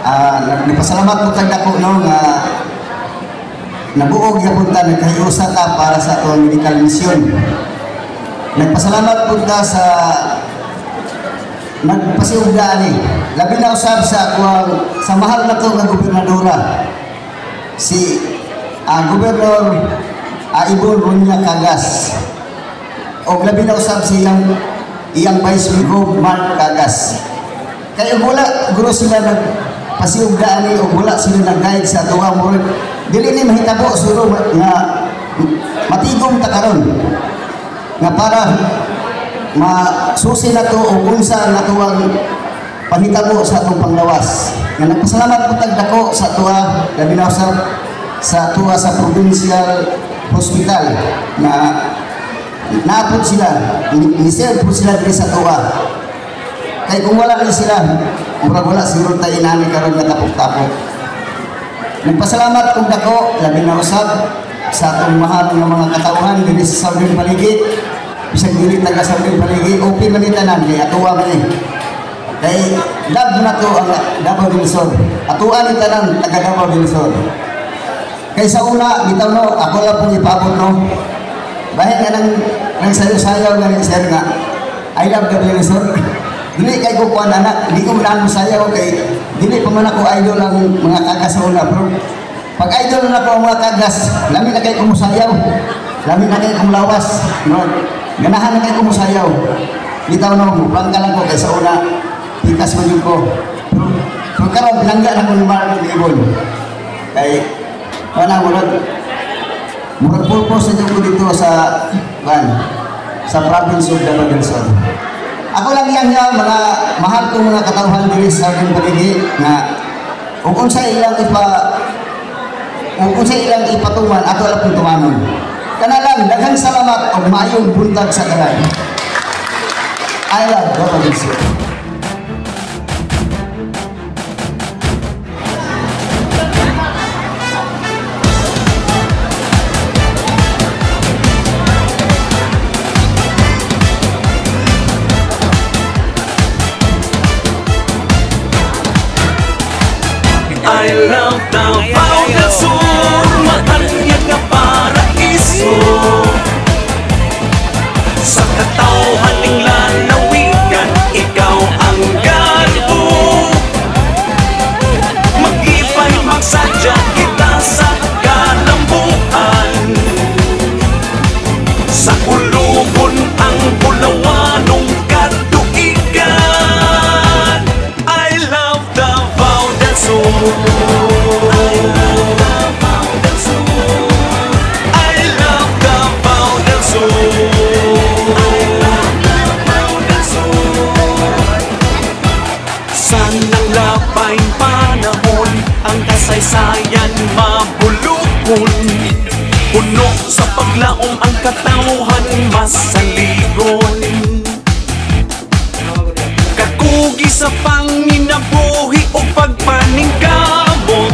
Nagpasalamat po tayo ko no, nga nabuog ya punta nagkahiusa ta para sa atong medical mission. Nagpasalamat po ta sa nagpasiugdaan ni. Labi na usab sa sa mahal na to nga gobernadora. Si Gobernador Ibon Runya Cagas. O labi na usab si iyang Vice Mayor Mark Cagas. Kaya wala guro sila nagpasiugdaan ni o wala sila nag-guide sa tuwa mo. Dili ni mahitabo suro nga matigom ta karon nga para masusi na to o unsa na tuwang panhitabo sa atong panglawas. Nga nagpasalamat po tag dako sa tuwa labi na sa tuwa sa provincial hospital na naapod sila, ni-serve po sila diri sa tuwa. Kaya kung wala na sila, wala siguro tayo inani karon nga tapok-tapok. Nagpasalamat kong dako, labi na usab sa atong mahal ng mga katauhan diri sa Southern Paligid. Bisag dili taga Southern Paligid, okay man itanan kay atuwa man eh. Kay love na to ang Davao del Sur. Atuwa ni tanan taga Davao del Sur. Kay sa una, bitaw no, ako lang pong ipabot no. Bahit nga nang sayo-sayaw nga ni sir nga, I love Davao del Sur. Dili kay ko kuan anak, di ko man sayaw kay dili pa man ako idol ang mga kagas sa una, bro. Pag idol na ako ang mga kagas, lami na kay ko musayaw. Lami na kay ko lawas, no. Ganahan na kay ko musayaw. Bitaw no, bangka lang ko kay sa una, pikas man yun ko. Pero karon bilangga na ko ni Mark Ibon. Kay wala murag purpose na ko dito sa province of Davao del Sur. Ako lang yan nga, mga mahal kong mga katauhan diri sa aking paligid na kung unsa ilang ipatuman, ato lang kong tumanon. Kanalang, daghang salamat o maayong buntag sa kanan. I love Davao del Sur. I love Davao del Sur, matanyag nga paraiso. Sa katauhan ning lalawigan, ikaw ang galo. Mag-ipay magsadya kita sa kalambuan. Sa ulugon ang bulawanong katuigan. I love Davao del Sur. Kasaysayan mabulukon, puno sa paglaom ang katauhan masaligon. Kakugi sa panginabuhi o pagpaningkamot,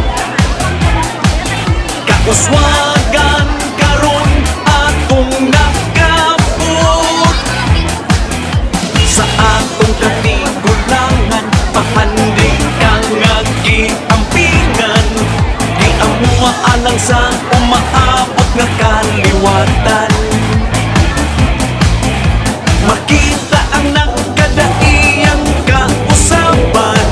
kauswagan karon atong nakabot. Sa atong katigulangan, pahanding kang agiampingan. Alang sa umaabot nga kaliwatan, makita ang nagkadaiyang kausapan.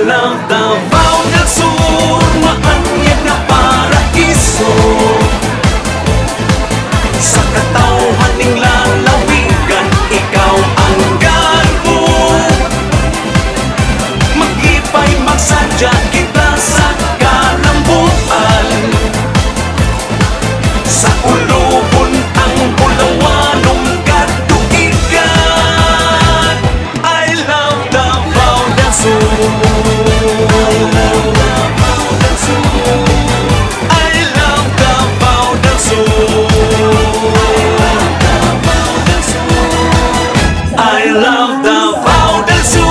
love Davao del Sur, maanyag na paraiso. Sa katawhaning lalawigan, ikaw ang galbo. Maglipay, magsadya kita sa kalambuan. Sa ulubon ang bulawanong katuigan. I love Davao del Sur. I love Davao del Sur. I love Davao del Sur.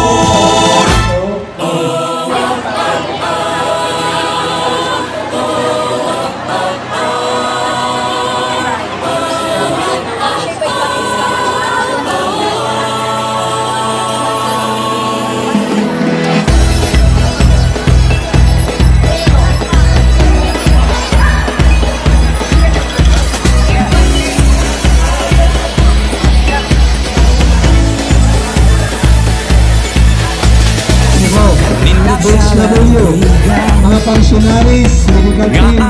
DHW, mga pangsionaris, medical team,